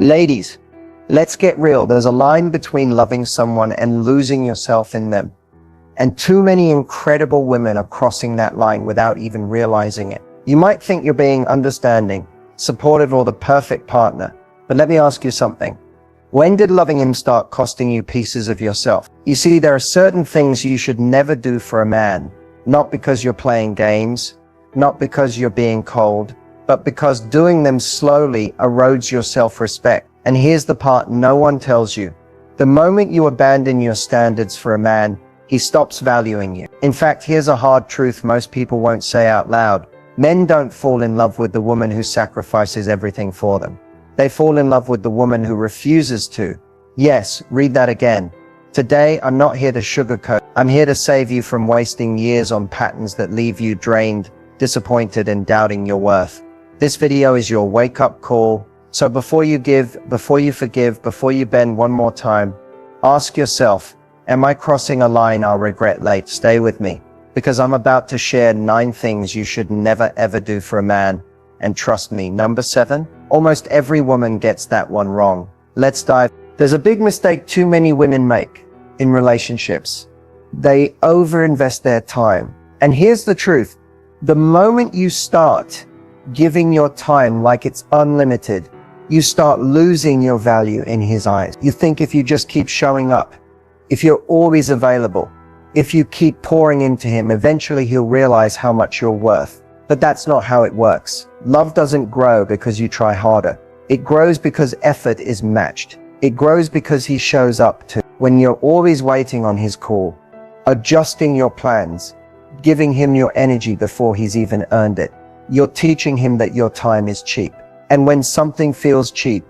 Ladies, let's get real. There's a line between loving someone and losing yourself in them. And too many incredible women are crossing that line without even realizing it. You might think you're being understanding, supportive, or the perfect partner. But let me ask you something. When did loving him start costing you pieces of yourself? You see, there are certain things you should never do for a man, not because you're playing games, not because you're being cold, but because doing them slowly erodes your self-respect. And here's the part no one tells you. The moment you abandon your standards for a man, he stops valuing you. In fact, here's a hard truth most people won't say out loud. Men don't fall in love with the woman who sacrifices everything for them. They fall in love with the woman who refuses to. Yes, read that again. Today, I'm not here to sugarcoat. I'm here to save you from wasting years on patterns that leave you drained, disappointed, and doubting your worth. This video is your wake-up call. So before you give, before you forgive, before you bend one more time, ask yourself, am I crossing a line I'll regret later? Stay with me, because I'm about to share 9 things you should never ever do for a man. And trust me, number 7, almost every woman gets that one wrong. Let's dive. There's a big mistake too many women make in relationships. They overinvest their time. And here's the truth. The moment you start giving your time like it's unlimited, you start losing your value in his eyes. You think if you just keep showing up, if you're always available, if you keep pouring into him, eventually he'll realize how much you're worth. But that's not how it works. Love doesn't grow because you try harder. It grows because effort is matched. It grows because he shows up too. When you're always waiting on his call, adjusting your plans, giving him your energy before he's even earned it, you're teaching him that your time is cheap. And when something feels cheap,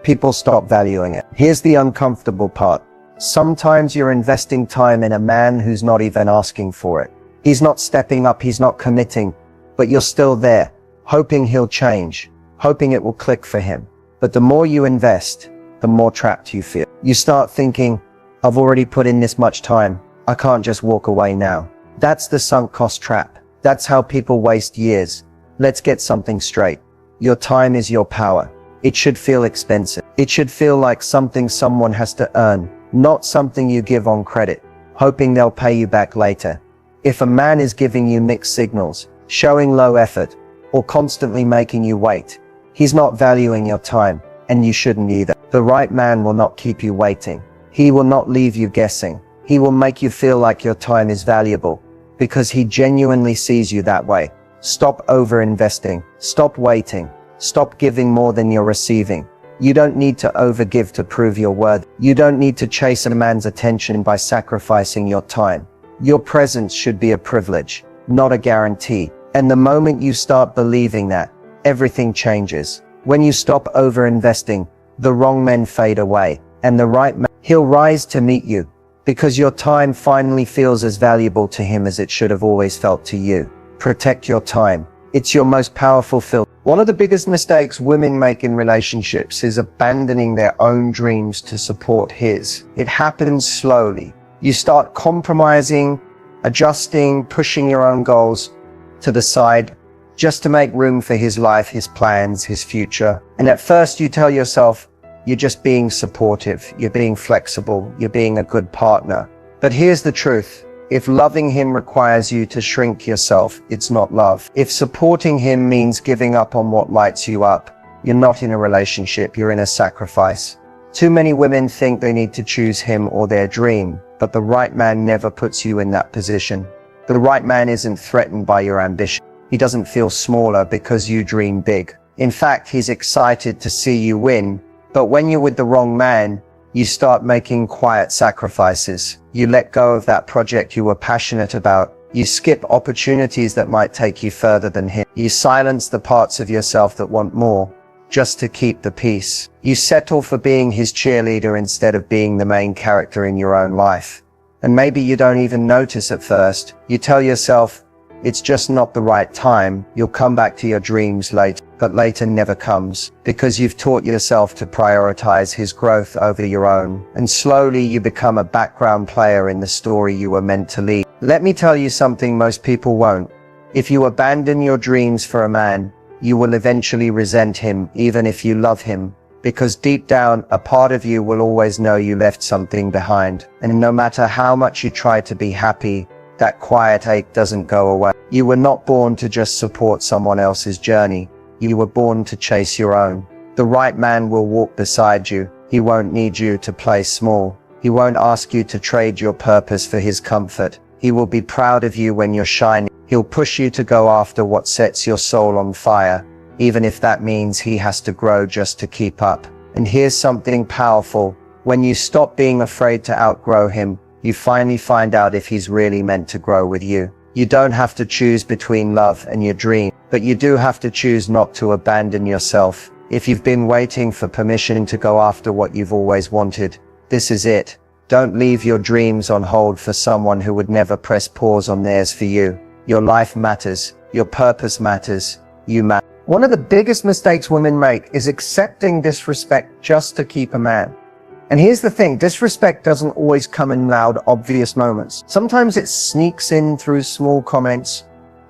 people stop valuing it. Here's the uncomfortable part. Sometimes you're investing time in a man who's not even asking for it. He's not stepping up, he's not committing, but you're still there, hoping he'll change, hoping it will click for him. But the more you invest, the more trapped you feel. You start thinking, I've already put in this much time. I can't just walk away now. That's the sunk cost trap. That's how people waste years. Let's get something straight. Your time is your power. It should feel expensive. It should feel like something someone has to earn, not something you give on credit, hoping they'll pay you back later. If a man is giving you mixed signals, showing low effort, or constantly making you wait, he's not valuing your time, and you shouldn't either. The right man will not keep you waiting. He will not leave you guessing. He will make you feel like your time is valuable, because he genuinely sees you that way. Stop over-investing. Stop waiting. Stop giving more than you're receiving. You don't need to overgive to prove your worth. You don't need to chase a man's attention by sacrificing your time. Your presence should be a privilege, not a guarantee. And the moment you start believing that, everything changes. When you stop over-investing, the wrong men fade away, and the right man, he'll rise to meet you, because your time finally feels as valuable to him as it should have always felt to you. Protect your time. It's your most powerful filter. One of the biggest mistakes women make in relationships is abandoning their own dreams to support his. It happens slowly. You start compromising, adjusting, pushing your own goals to the side just to make room for his life, his plans, his future. And at first you tell yourself, you're just being supportive, you're being flexible, you're being a good partner. But here's the truth. If loving him requires you to shrink yourself, it's not love. If supporting him means giving up on what lights you up, you're not in a relationship, you're in a sacrifice. Too many women think they need to choose him or their dream, but the right man never puts you in that position. The right man isn't threatened by your ambition. He doesn't feel smaller because you dream big. In fact, he's excited to see you win. But when you're with the wrong man, you start making quiet sacrifices. You let go of that project you were passionate about. You skip opportunities that might take you further than him. You silence the parts of yourself that want more, just to keep the peace. You settle for being his cheerleader instead of being the main character in your own life. And maybe you don't even notice at first. You tell yourself, it's just not the right time. You'll come back to your dreams later. But later never comes, because you've taught yourself to prioritize his growth over your own. And slowly you become a background player in the story you were meant to lead. Let me tell you something most people won't. If you abandon your dreams for a man, you will eventually resent him, even if you love him, because deep down, a part of you will always know you left something behind. And no matter how much you try to be happy, that quiet ache doesn't go away. You were not born to just support someone else's journey. You were born to chase your own. The right man will walk beside you. He won't need you to play small. He won't ask you to trade your purpose for his comfort. He will be proud of you when you're shining. He'll push you to go after what sets your soul on fire, even if that means he has to grow just to keep up. And here's something powerful. When you stop being afraid to outgrow him, you finally find out if he's really meant to grow with you. You don't have to choose between love and your dream, but you do have to choose not to abandon yourself. If you've been waiting for permission to go after what you've always wanted, this is it. Don't leave your dreams on hold for someone who would never press pause on theirs for you. Your life matters. Your purpose matters. You matter. One of the biggest mistakes women make is accepting disrespect just to keep a man. And here's the thing, disrespect doesn't always come in loud, obvious moments. Sometimes it sneaks in through small comments,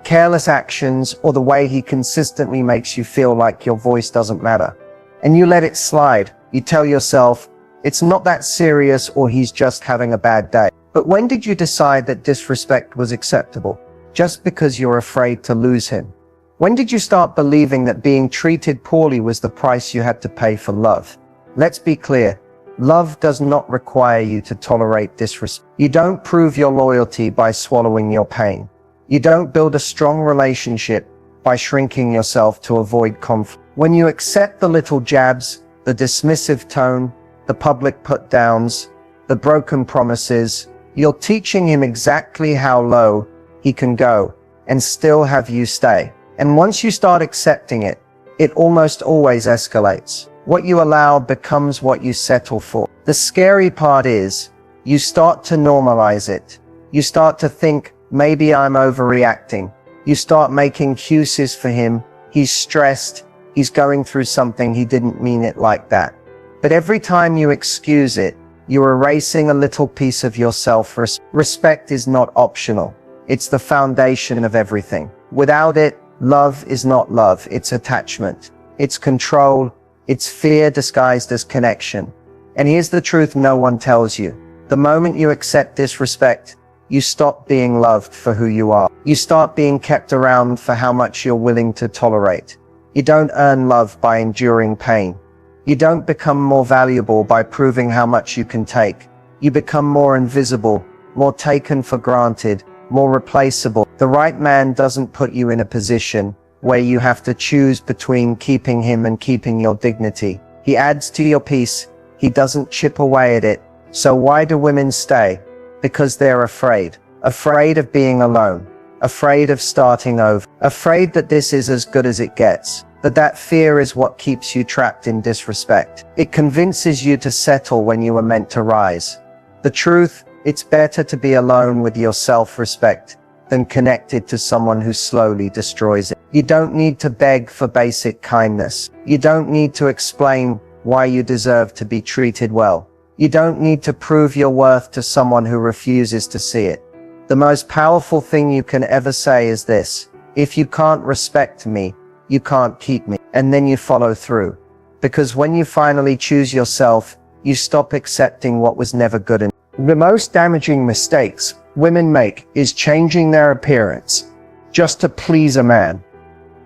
careless actions, or the way he consistently makes you feel like your voice doesn't matter. And you let it slide. You tell yourself, it's not that serious, or he's just having a bad day. But when did you decide that disrespect was acceptable? Just because you're afraid to lose him? When did you start believing that being treated poorly was the price you had to pay for love? Let's be clear. Love does not require you to tolerate disrespect. You don't prove your loyalty by swallowing your pain. You don't build a strong relationship by shrinking yourself to avoid conflict. When you accept the little jabs, the dismissive tone, the public put-downs, the broken promises, you're teaching him exactly how low he can go and still have you stay. And once you start accepting it, it almost always escalates. What you allow becomes what you settle for. The scary part is, you start to normalize it. You start to think, maybe I'm overreacting. You start making excuses for him. He's stressed. He's going through something. He didn't mean it like that. But every time you excuse it, you're erasing a little piece of yourself. Respect is not optional. It's the foundation of everything. Without it, love is not love. It's attachment. It's control. It's fear disguised as connection. And here's the truth no one tells you. The moment you accept disrespect, you stop being loved for who you are. You start being kept around for how much you're willing to tolerate. You don't earn love by enduring pain. You don't become more valuable by proving how much you can take. You become more invisible, more taken for granted, more replaceable. The right man doesn't put you in a position where you have to choose between keeping him and keeping your dignity. He adds to your peace. He doesn't chip away at it. So why do women stay? Because they're afraid. Afraid of being alone. Afraid of starting over. Afraid that this is as good as it gets. But that fear is what keeps you trapped in disrespect. It convinces you to settle when you were meant to rise. The truth, it's better to be alone with your self-respect than connected to someone who slowly destroys it. You don't need to beg for basic kindness. You don't need to explain why you deserve to be treated well. You don't need to prove your worth to someone who refuses to see it. The most powerful thing you can ever say is this: if you can't respect me, you can't keep me. And then you follow through. Because when you finally choose yourself, you stop accepting what was never good enough. The most damaging mistakes women make is changing their appearance just to please a man.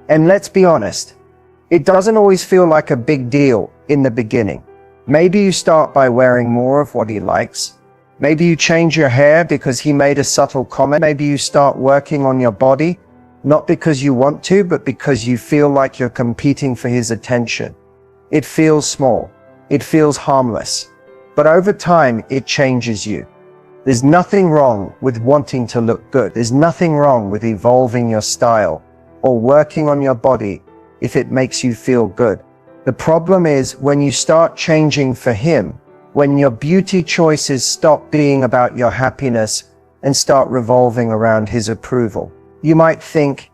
And let's be honest, it doesn't always feel like a big deal in the beginning. Maybe you start by wearing more of what he likes. Maybe you change your hair because he made a subtle comment. Maybe you start working on your body, not because you want to, but because you feel like you're competing for his attention. It feels small. It feels harmless. But over time, it changes you. There's nothing wrong with wanting to look good. There's nothing wrong with evolving your style or working on your body if it makes you feel good. The problem is when you start changing for him, when your beauty choices stop being about your happiness and start revolving around his approval. You might think,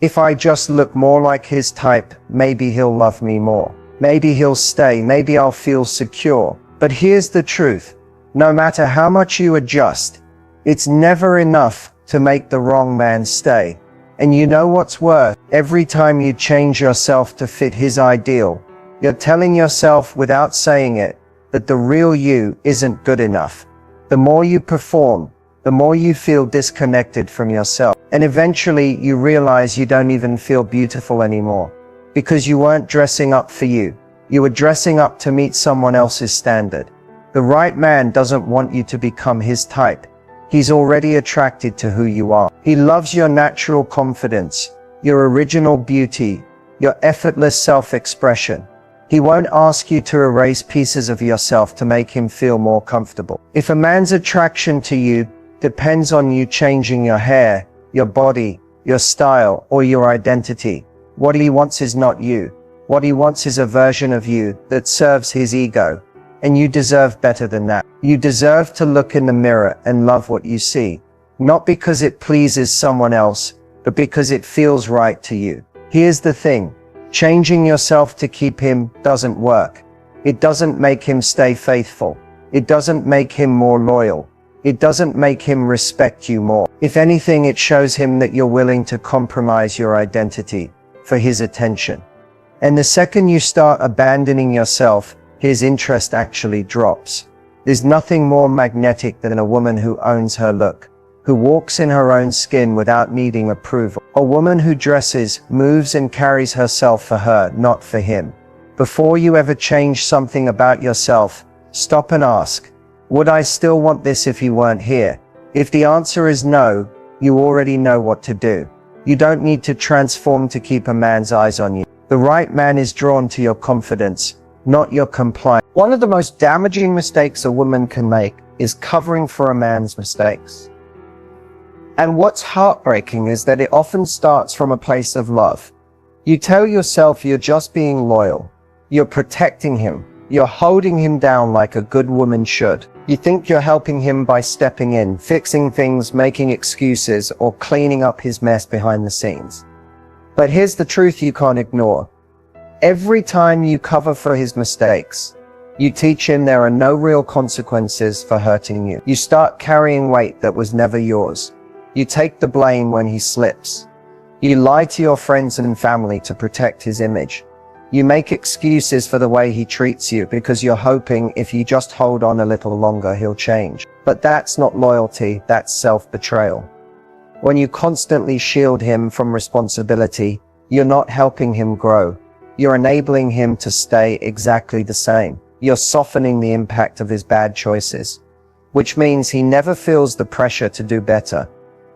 if I just look more like his type, maybe he'll love me more. Maybe he'll stay. Maybe I'll feel secure. But here's the truth. No matter how much you adjust, it's never enough to make the wrong man stay. And you know what's worse? Every time you change yourself to fit his ideal, You're telling yourself without saying it that the real you isn't good enough. The more you perform, the more you feel disconnected from yourself. And eventually you realize you don't even feel beautiful anymore, because you weren't dressing up for you. You were dressing up to meet someone else's standard. The right man doesn't want you to become his type. He's already attracted to who you are. He loves your natural confidence, your original beauty, your effortless self-expression. He won't ask you to erase pieces of yourself to make him feel more comfortable. If a man's attraction to you depends on you changing your hair, your body, your style, or your identity, what he wants is not you. What he wants is a version of you that serves his ego. And you deserve better than that. You deserve to look in the mirror and love what you see. Not because it pleases someone else, but because it feels right to you. Here's the thing. Changing yourself to keep him doesn't work. It doesn't make him stay faithful. It doesn't make him more loyal. It doesn't make him respect you more. If anything, it shows him that you're willing to compromise your identity for his attention. And the second you start abandoning yourself, his interest actually drops. There's nothing more magnetic than a woman who owns her look, who walks in her own skin without needing approval. A woman who dresses, moves, and carries herself for her, not for him. Before you ever change something about yourself, stop and ask, would I still want this if he weren't here? If the answer is no, you already know what to do. You don't need to transform to keep a man's eyes on you. The right man is drawn to your confidence, not your compliance. One of the most damaging mistakes a woman can make is covering for a man's mistakes. And what's heartbreaking is that it often starts from a place of love. You tell yourself you're just being loyal. You're protecting him. You're holding him down like a good woman should. You think you're helping him by stepping in, fixing things, making excuses, or cleaning up his mess behind the scenes. But here's the truth you can't ignore. Every time you cover for his mistakes, you teach him there are no real consequences for hurting you. You start carrying weight that was never yours. You take the blame when he slips. You lie to your friends and family to protect his image. You make excuses for the way he treats you because you're hoping if you just hold on a little longer, he'll change. But that's not loyalty, that's self-betrayal. When you constantly shield him from responsibility, you're not helping him grow. You're enabling him to stay exactly the same. You're softening the impact of his bad choices, which means he never feels the pressure to do better.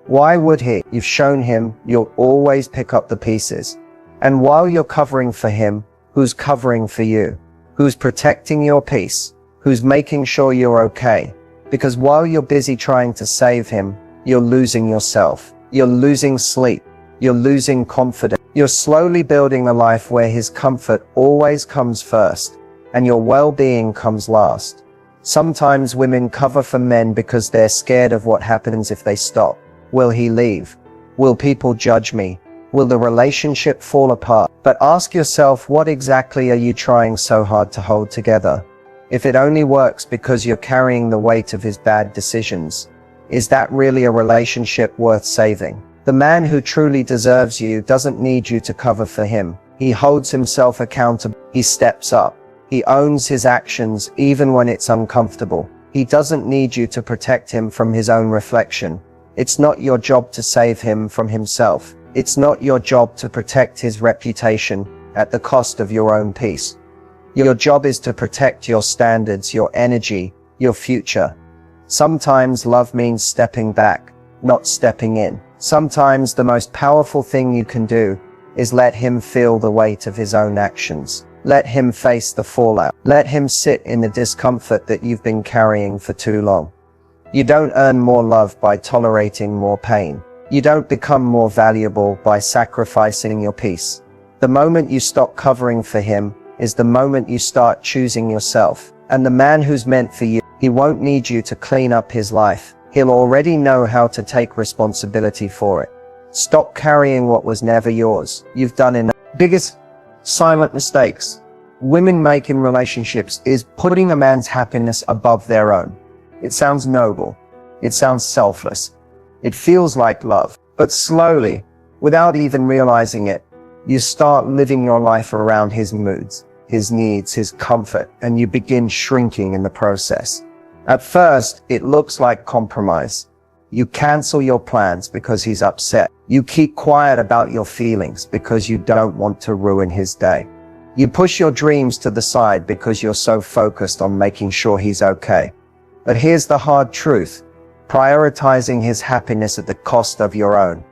Why would he? You've shown him you'll always pick up the pieces. And while you're covering for him, who's covering for you? Who's protecting your peace? Who's making sure you're okay? Because while you're busy trying to save him, you're losing yourself. You're losing sleep. You're losing confidence. You're slowly building a life where his comfort always comes first, and your well-being comes last. Sometimes women cover for men because they're scared of what happens if they stop. Will he leave? Will people judge me? Will the relationship fall apart? But ask yourself, what exactly are you trying so hard to hold together? If it only works because you're carrying the weight of his bad decisions, is that really a relationship worth saving? The man who truly deserves you doesn't need you to cover for him. He holds himself accountable. He steps up. He owns his actions even when it's uncomfortable. He doesn't need you to protect him from his own reflection. It's not your job to save him from himself. It's not your job to protect his reputation at the cost of your own peace. Your job is to protect your standards, your energy, your future. Sometimes love means stepping back, not stepping in. Sometimes the most powerful thing you can do is let him feel the weight of his own actions. Let him face the fallout. Let him sit in the discomfort that you've been carrying for too long. You don't earn more love by tolerating more pain. You don't become more valuable by sacrificing your peace. The moment you stop covering for him is the moment you start choosing yourself. And the man who's meant for you, he won't need you to clean up his life. He'll already know how to take responsibility for it. Stop carrying what was never yours. You've done enough. Biggest silent mistakes women make in relationships is putting a man's happiness above their own. It sounds noble. It sounds selfless. It feels like love. But slowly, without even realizing it, you start living your life around his moods. his needs, his comfort, and you begin shrinking in the process. At first, it looks like compromise. You cancel your plans because he's upset. You keep quiet about your feelings because you don't want to ruin his day. You push your dreams to the side because you're so focused on making sure he's okay. But here's the hard truth. Prioritizing his happiness at the cost of your own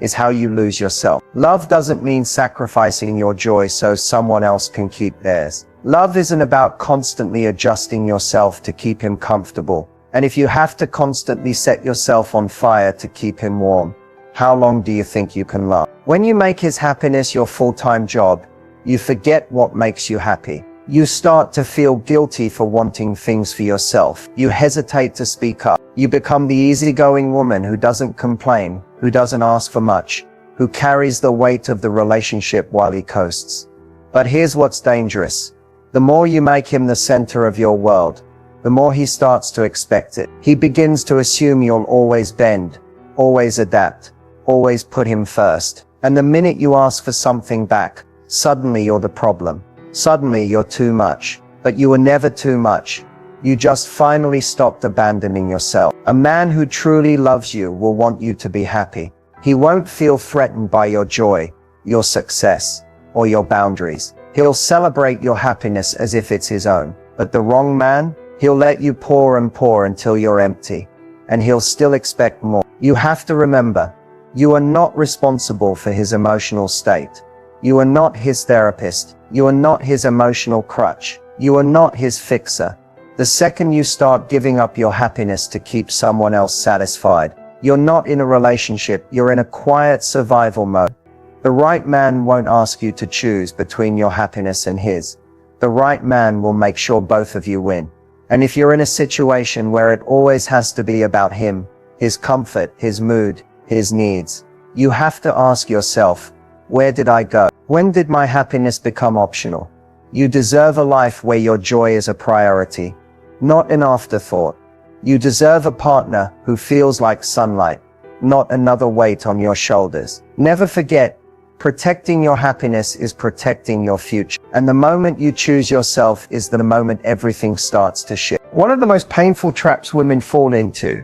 is how you lose yourself. Love doesn't mean sacrificing your joy so someone else can keep theirs. Love isn't about constantly adjusting yourself to keep him comfortable. And if you have to constantly set yourself on fire to keep him warm, how long do you think you can last? When you make his happiness your full-time job, you forget what makes you happy. You start to feel guilty for wanting things for yourself. You hesitate to speak up. You become the easygoing woman who doesn't complain, who doesn't ask for much, who carries the weight of the relationship while he coasts. But here's what's dangerous. The more you make him the center of your world, the more he starts to expect it. He begins to assume you'll always bend, always adapt, always put him first. And the minute you ask for something back, suddenly you're the problem. Suddenly you're too much. But you were never too much. You just finally stopped abandoning yourself. A man who truly loves you will want you to be happy. He won't feel threatened by your joy, your success, or your boundaries. He'll celebrate your happiness as if it's his own. But the wrong man, he'll let you pour and pour until you're empty. And he'll still expect more. You have to remember, you are not responsible for his emotional state. You are not his therapist. You are not his emotional crutch. You are not his fixer. The second you start giving up your happiness to keep someone else satisfied, you're not in a relationship, you're in a quiet survival mode. The right man won't ask you to choose between your happiness and his. The right man will make sure both of you win. And if you're in a situation where it always has to be about him, his comfort, his mood, his needs, you have to ask yourself, where did I go? When did my happiness become optional? You deserve a life where your joy is a priority, not an afterthought. You deserve a partner who feels like sunlight, not another weight on your shoulders. Never forget, protecting your happiness is protecting your future. And the moment you choose yourself is the moment everything starts to shift. One of the most painful traps women fall into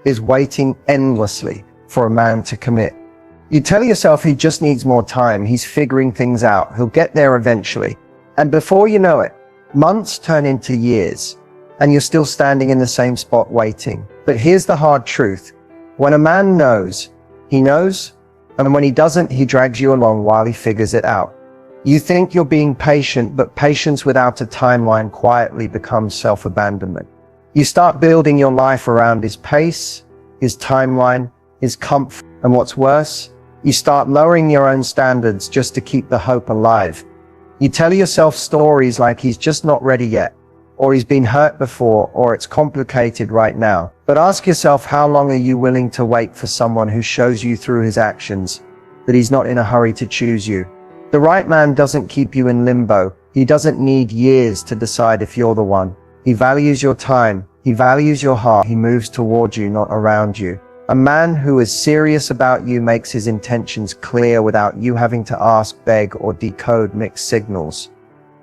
is waiting endlessly for a man to commit. You tell yourself he just needs more time, he's figuring things out, he'll get there eventually. And before you know it, months turn into years, and you're still standing in the same spot waiting. But here's the hard truth. When a man knows, he knows, and when he doesn't, he drags you along while he figures it out. You think you're being patient, but patience without a timeline quietly becomes self-abandonment. You start building your life around his pace, his timeline, his comfort, and what's worse, you start lowering your own standards just to keep the hope alive. You tell yourself stories like he's just not ready yet, or he's been hurt before, or it's complicated right now. But ask yourself, how long are you willing to wait for someone who shows you through his actions that he's not in a hurry to choose you? The right man doesn't keep you in limbo. He doesn't need years to decide if you're the one. He values your time. He values your heart. He moves towards you, not around you. A man who is serious about you makes his intentions clear without you having to ask, beg, or decode mixed signals.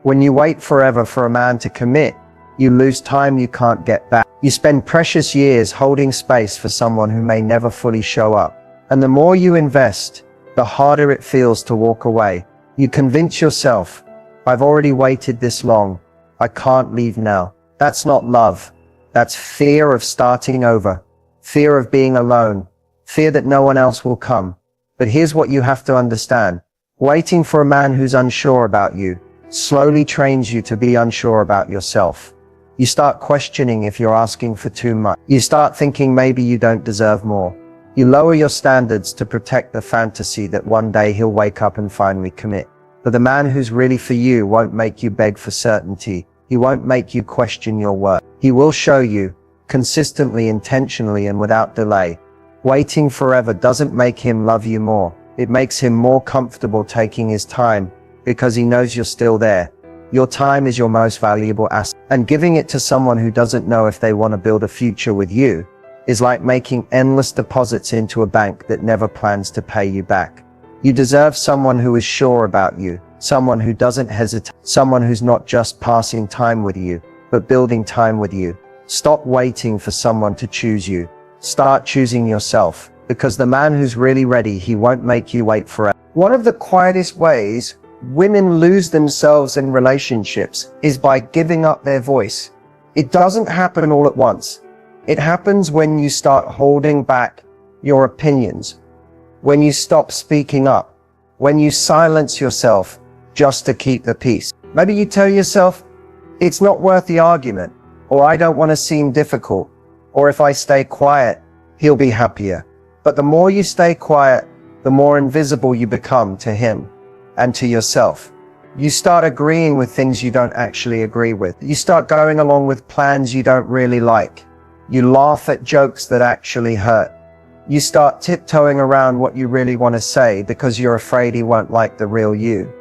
When you wait forever for a man to commit, you lose time you can't get back. You spend precious years holding space for someone who may never fully show up. And the more you invest, the harder it feels to walk away. You convince yourself, I've already waited this long. I can't leave now. That's not love. That's fear of starting over. Fear of being alone, fear that no one else will come. But here's what you have to understand. Waiting for a man who's unsure about you slowly trains you to be unsure about yourself. You start questioning if you're asking for too much. You start thinking maybe you don't deserve more. You lower your standards to protect the fantasy that one day he'll wake up and finally commit. But the man who's really for you won't make you beg for certainty. He won't make you question your worth. He will show you, consistently, intentionally, and without delay. Waiting forever doesn't make him love you more. It makes him more comfortable taking his time because he knows you're still there. Your time is your most valuable asset, and giving it to someone who doesn't know if they want to build a future with you is like making endless deposits into a bank that never plans to pay you back. You deserve someone who is sure about you, someone who doesn't hesitate, someone who's not just passing time with you, but building time with you. Stop waiting for someone to choose you. Start choosing yourself, because the man who's really ready, he won't make you wait forever. One of the quietest ways women lose themselves in relationships is by giving up their voice. It doesn't happen all at once. It happens when you start holding back your opinions, when you stop speaking up, when you silence yourself just to keep the peace. Maybe you tell yourself, it's not worth the argument, or I don't want to seem difficult, or if I stay quiet, he'll be happier. But the more you stay quiet, the more invisible you become to him and to yourself. You start agreeing with things you don't actually agree with. You start going along with plans you don't really like. You laugh at jokes that actually hurt. You start tiptoeing around what you really want to say because you're afraid he won't like the real you.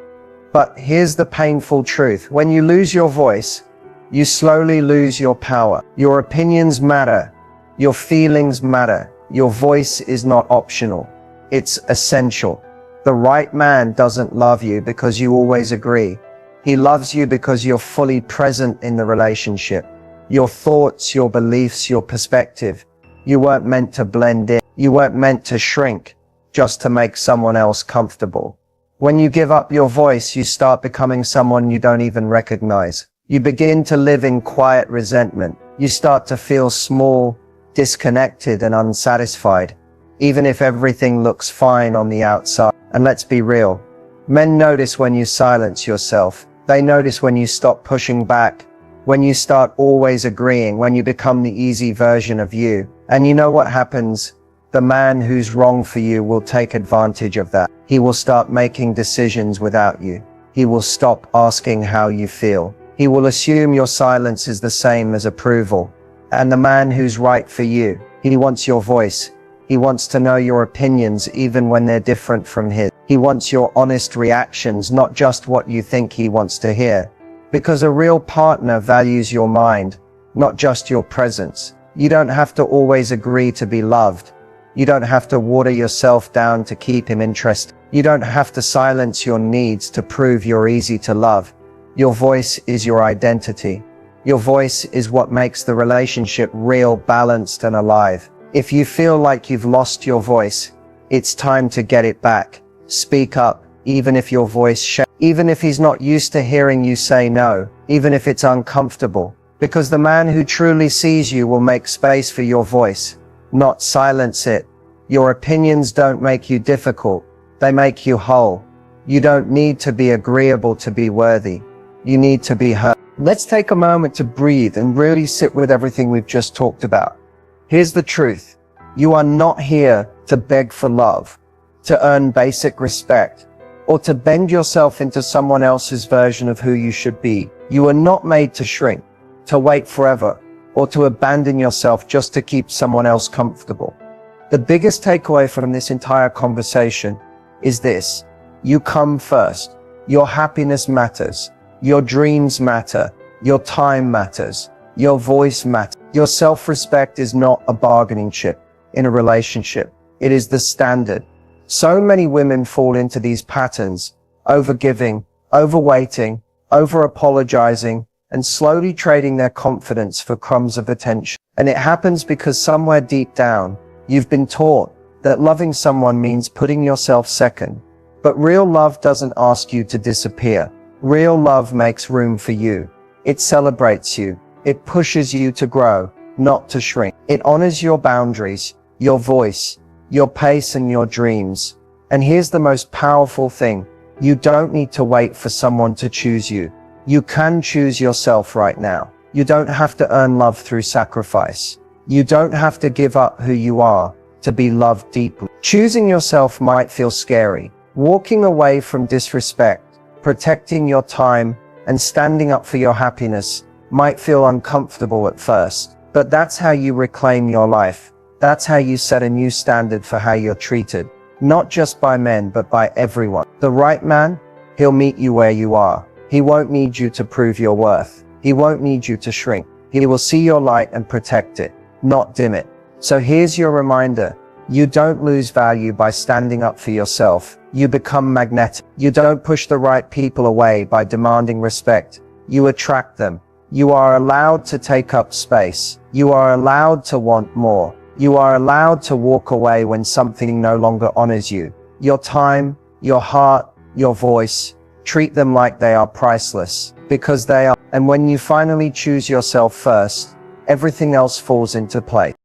But here's the painful truth. When you lose your voice, you slowly lose your power. Your opinions matter. Your feelings matter. Your voice is not optional. It's essential. The right man doesn't love you because you always agree. He loves you because you're fully present in the relationship. Your thoughts, your beliefs, your perspective. You weren't meant to blend in. You weren't meant to shrink just to make someone else comfortable. When you give up your voice, you start becoming someone you don't even recognize. You begin to live in quiet resentment. You start to feel small, disconnected, and unsatisfied, even if everything looks fine on the outside. And let's be real. Men notice when you silence yourself. They notice when you stop pushing back, when you start always agreeing, when you become the easy version of you. And you know what happens? The man who's wrong for you will take advantage of that. He will start making decisions without you. He will stop asking how you feel. He will assume your silence is the same as approval. And the man who's right for you, he wants your voice. He wants to know your opinions even when they're different from his. He wants your honest reactions, not just what you think he wants to hear. Because a real partner values your mind, not just your presence. You don't have to always agree to be loved. You don't have to water yourself down to keep him interested. You don't have to silence your needs to prove you're easy to love. Your voice is your identity. Your voice is what makes the relationship real, balanced, and alive. If you feel like you've lost your voice, it's time to get it back. Speak up, even if your voice shakes, even if he's not used to hearing you say no, even if it's uncomfortable. Because the man who truly sees you will make space for your voice, not silence it. Your opinions don't make you difficult. They make you whole. You don't need to be agreeable to be worthy. You need to be heard. Let's take a moment to breathe and really sit with everything we've just talked about. Here's the truth. You are not here to beg for love, to earn basic respect, or to bend yourself into someone else's version of who you should be. You are not made to shrink, to wait forever, or to abandon yourself just to keep someone else comfortable. The biggest takeaway from this entire conversation is this. You come first. Your happiness matters. Your dreams matter. Your time matters. Your voice matters. Your self-respect is not a bargaining chip in a relationship. It is the standard. So many women fall into these patterns, overgiving, overwaiting, over-apologizing, and slowly trading their confidence for crumbs of attention. And it happens because somewhere deep down, you've been taught that loving someone means putting yourself second. But real love doesn't ask you to disappear. Real love makes room for you. It celebrates you. It pushes you to grow, not to shrink. It honors your boundaries, your voice, your pace, and your dreams. And here's the most powerful thing. You don't need to wait for someone to choose you. You can choose yourself right now. You don't have to earn love through sacrifice. You don't have to give up who you are to be loved deeply. Choosing yourself might feel scary. Walking away from disrespect, protecting your time, and standing up for your happiness might feel uncomfortable at first. But that's how you reclaim your life. That's how you set a new standard for how you're treated. Not just by men, but by everyone. The right man, he'll meet you where you are. He won't need you to prove your worth. He won't need you to shrink. He will see your light and protect it, not dim it. So here's your reminder. You don't lose value by standing up for yourself. You become magnetic. You don't push the right people away by demanding respect. You attract them. You are allowed to take up space. You are allowed to want more. You are allowed to walk away when something no longer honors you. Your time, your heart, your voice, treat them like they are priceless, because they are. And when you finally choose yourself first, everything else falls into place.